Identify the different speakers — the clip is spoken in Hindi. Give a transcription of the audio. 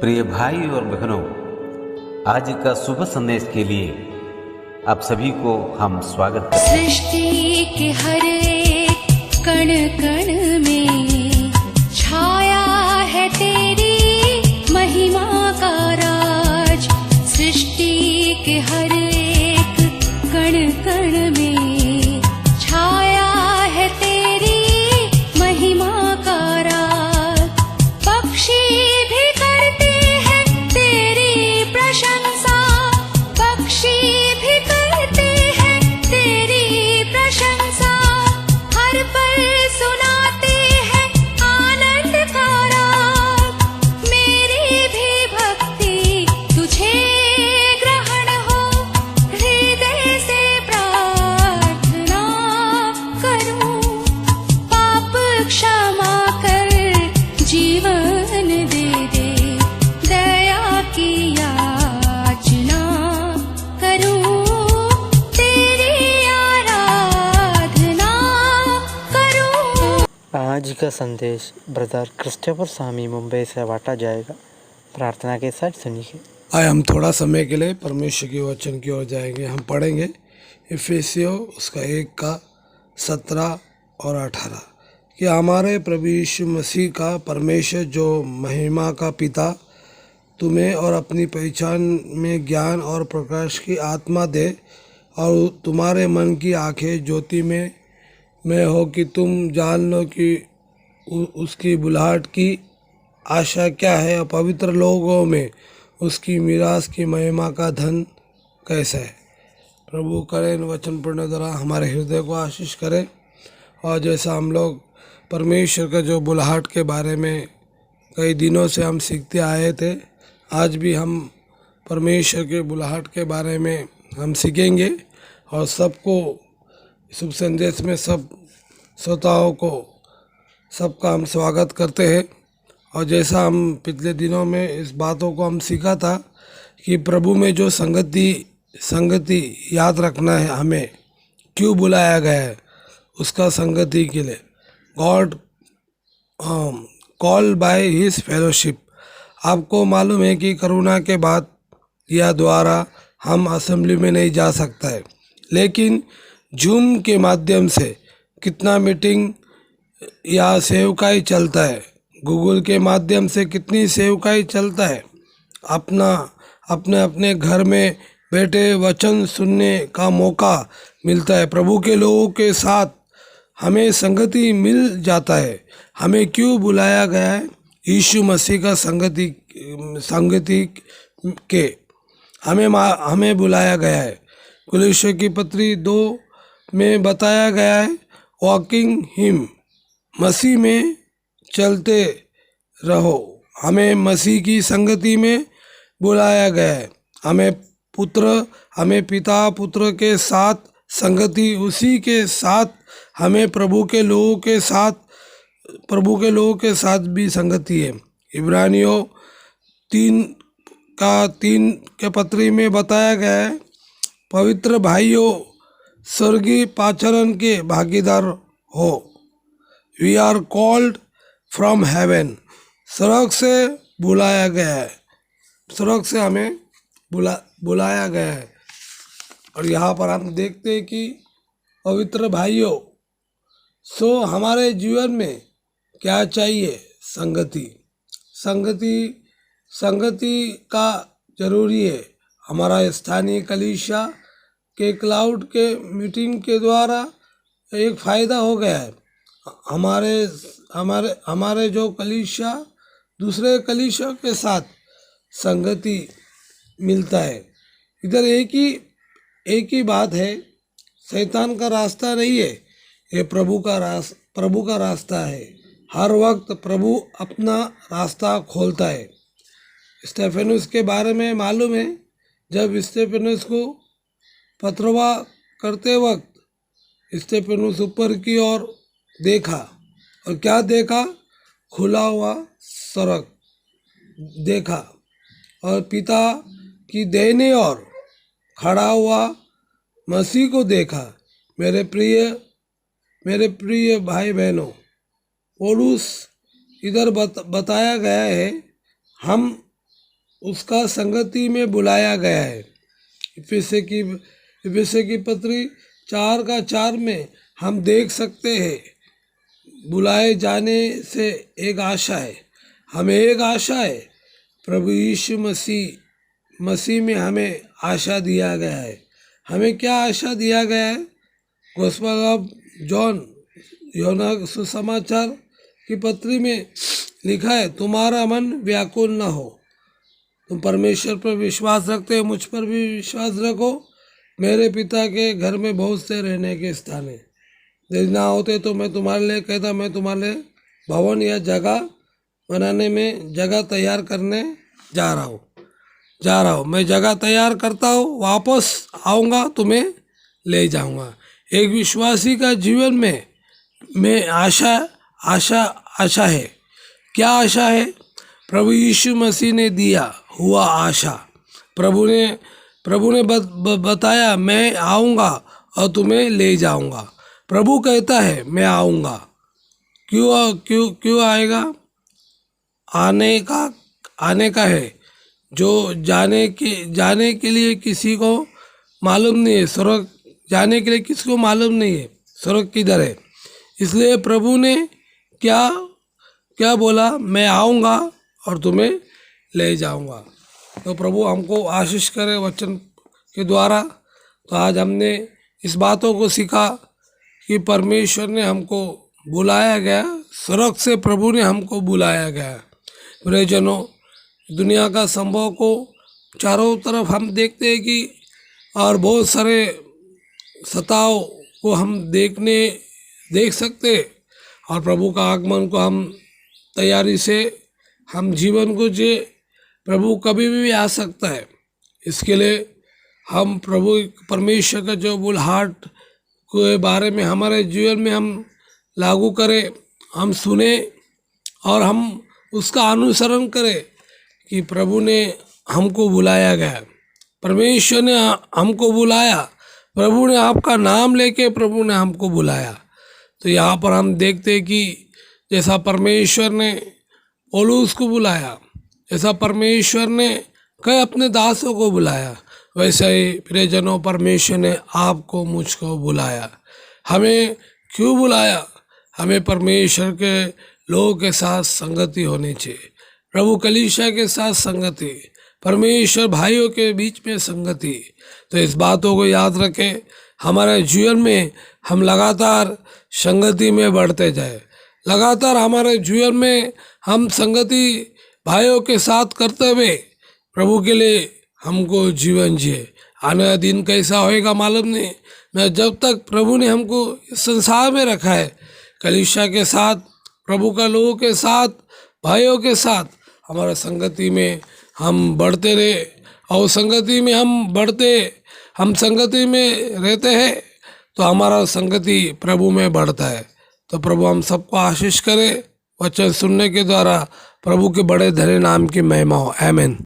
Speaker 1: प्रिय भाई और बहनों, आज का शुभ संदेश के लिए आप सभी को हम स्वागत करते हैं।
Speaker 2: सृष्टि के हर एक कण कण में छाया है तेरी महिमा का राज। सृष्टि के हर एक कण कण में छाया है तेरी महिमा का राज। पक्षी भी करते हैं तेरी प्रशंसा, पक्षी भी करते हैं तेरी प्रशंसा। हर पल सुनाते हैं आनंद का राग। मेरी भी भक्ति तुझे ग्रहण हो, हृदय से प्रार्थना करूं। पाप क्षमा कर जीवन दे दे, दया की याचना करूं। तेरी आराधना करूं।
Speaker 3: आज का संदेश ब्रदर क्रिस्टोफर स्वामी मुंबई से बांटा जाएगा। प्रार्थना के साथ सुनिए।
Speaker 4: आए हम थोड़ा समय के लिए परमेश्वर के वचन की ओर जाएंगे। हम पढ़ेंगे इफिसियों उसका 1 का 17 और 18 कि हमारे प्रभु यीशु मसीह का परमेश्वर जो महिमा का पिता तुम्हें और अपनी पहचान में ज्ञान और प्रकाश की आत्मा दे, और तुम्हारे मन की आंखें ज्योति में हो कि तुम जान लो कि उसकी बुलाहट की आशा क्या है, और पवित्र लोगों में उसकी मीरास की महिमा का धन कैसा है। प्रभु करें इन वचन पढ़ने द्वारा हमारे हृदय को आशीष करें। और जैसा हम लोग परमेश्वर का जो बुलाहट के बारे में कई दिनों से हम सीखते आए थे, आज भी हम परमेश्वर के बुलाहट के बारे में हम सीखेंगे। और सबको शुभ संदेश में सब श्रोताओं को सबका हम स्वागत करते हैं। और जैसा हम पिछले दिनों में इस बातों को हम सीखा था कि प्रभु में जो संगति याद रखना है, हमें क्यों बुलाया गया है उसका संगति के लिए। God call by his fellowship. आपको मालूम है कि कोरोना के बाद या द्वारा हम असेंबली में नहीं जा सकता है, लेकिन जूम के माध्यम से कितना मीटिंग या सेवकाई चलता है, गूगल के माध्यम से कितनी सेवकाई चलता है। अपने घर में बैठे वचन सुनने का मौका मिलता है। प्रभु के लोगों के साथ हमें संगति मिल जाता है। हमें क्यों बुलाया गया है? यीशु मसीह का संगति के हमें बुलाया गया है। कुलैसियों की पत्री 2 में बताया गया है, वॉकिंग हिम, मसीह में चलते रहो। हमें मसीह की संगति में बुलाया गया है। हमें पिता पुत्र के साथ संगति, उसी के साथ हमें प्रभु के लोगों के साथ भी संगति है। इब्रानियों 3 के पत्री में बताया गया है, पवित्र भाइयों स्वर्गीय पाचरण के भागीदार हो। We are called from heaven. स्वर्ग से बुलाया गया है, स्वर्ग से हमें बुलाया गया है। और यहाँ पर हम देखते हैं कि पवित्र भाइयों, सो हमारे जीवन में क्या चाहिए? संगति का जरूरी है। हमारा स्थानीय कलीसिया के क्लाउड के मीटिंग के द्वारा एक फ़ायदा हो गया है। हमारे जो कलीसिया दूसरे कलीसिया के साथ संगति मिलता है। इधर एक ही बात है, शैतान का रास्ता नहीं है, ये प्रभु का रास्ता है। हर वक्त प्रभु अपना रास्ता खोलता है। स्टेफेनुस के बारे में मालूम है, जब स्टेफेनुस को पथरवा करते वक्त स्टेफेनुस ऊपर की ओर देखा, और क्या देखा? खुला हुआ स्वर्ग देखा, और पिता की दाहिनी ओर खड़ा हुआ मसीह को देखा। मेरे प्रिय भाई बहनों, पौलुस इधर बताया गया है, हम उसका संगति में बुलाया गया है। इफिसी की पत्री 4:4 में हम देख सकते हैं, बुलाए जाने से एक आशा है, हमें एक आशा है, प्रभु यीशु मसीह में हमें आशा दिया गया है। हमें क्या आशा दिया गया है? गॉस्पेल ऑफ जॉन, यूहन्ना सुसमाचार की पत्री में लिखा है, तुम्हारा मन व्याकुल न हो, तुम परमेश्वर पर विश्वास रखते हो, मुझ पर भी विश्वास रखो, मेरे पिता के घर में बहुत से रहने के स्थान है, यदि ना होते तो मैं तुम्हारे लिए कहता, मैं तुम्हारे लिए भवन या जगह बनाने में जगह तैयार करने जा रहा हूँ, मैं जगह तैयार करता हूँ, वापस आऊँगा, तुम्हें ले जाऊँगा। एक विश्वासी का जीवन में आशा है। क्या आशा है? प्रभु यीशु मसीह ने दिया हुआ आशा। प्रभु ने बताया, मैं आऊँगा और तुम्हें ले जाऊँगा। प्रभु कहता है मैं आऊँगा। क्यों आएगा? आने का है। जो जाने के लिए किसी को मालूम नहीं है, स्वर्ग जाने के लिए किसी को मालूम नहीं है स्वर्ग किधर है। इसलिए प्रभु ने क्या बोला? मैं आऊँगा और तुम्हें ले जाऊँगा। तो प्रभु हमको आशीष करे वचन के द्वारा। तो आज हमने इस बातों को सीखा कि परमेश्वर ने हमको बुलाया गया, स्वर्ग से प्रभु ने हमको बुलाया गया। मेरे जनों, दुनिया का संभव को चारों तरफ हम देखते हैं कि और बहुत सारे सताव को हम देख सकते, और प्रभु का आगमन को हम तैयारी से हम जीवन को जिए। प्रभु कभी भी आ सकता है, इसके लिए हम प्रभु परमेश्वर का जो बुलाहट के बारे में हमारे जीवन में हम लागू करें, हम सुने और हम उसका अनुसरण करें कि प्रभु ने हमको बुलाया गया, परमेश्वर ने हमको बुलाया, प्रभु ने आपका नाम लेके प्रभु ने हमको बुलाया। तो यहाँ पर हम देखते हैं कि जैसा परमेश्वर ने पौलुस को बुलाया, जैसा परमेश्वर ने कई अपने दासों को बुलाया, वैसे ही प्रियजनों परमेश्वर ने आपको मुझको बुलाया। हमें क्यों बुलाया? हमें परमेश्वर के लोगों के साथ संगति होनी चाहिए, प्रभु कलीसिया के साथ संगति, परमेश्वर भाइयों के बीच में संगति। तो इस बातों को याद रखें, हमारे जीवन में हम लगातार संगति में बढ़ते जाए, लगातार हमारे जीवन में हम संगति भाइयों के साथ करते हुए प्रभु के लिए हमको जीवन जिए। आने वाला दिन कैसा होएगा मालूम नहीं, मैं जब तक प्रभु ने हमको इस संसार में रखा है, कलीसिया के साथ, प्रभु का लोगों के साथ, भाइयों के साथ हमारा संगति में हम बढ़ते रहे, और संगति में हम संगति में रहते हैं तो हमारा संगति प्रभु में बढ़ता है। तो प्रभु हम सबको आशीष करे, वचन सुनने के द्वारा प्रभु के बड़े धन्य नाम की महिमा हो। आमीन।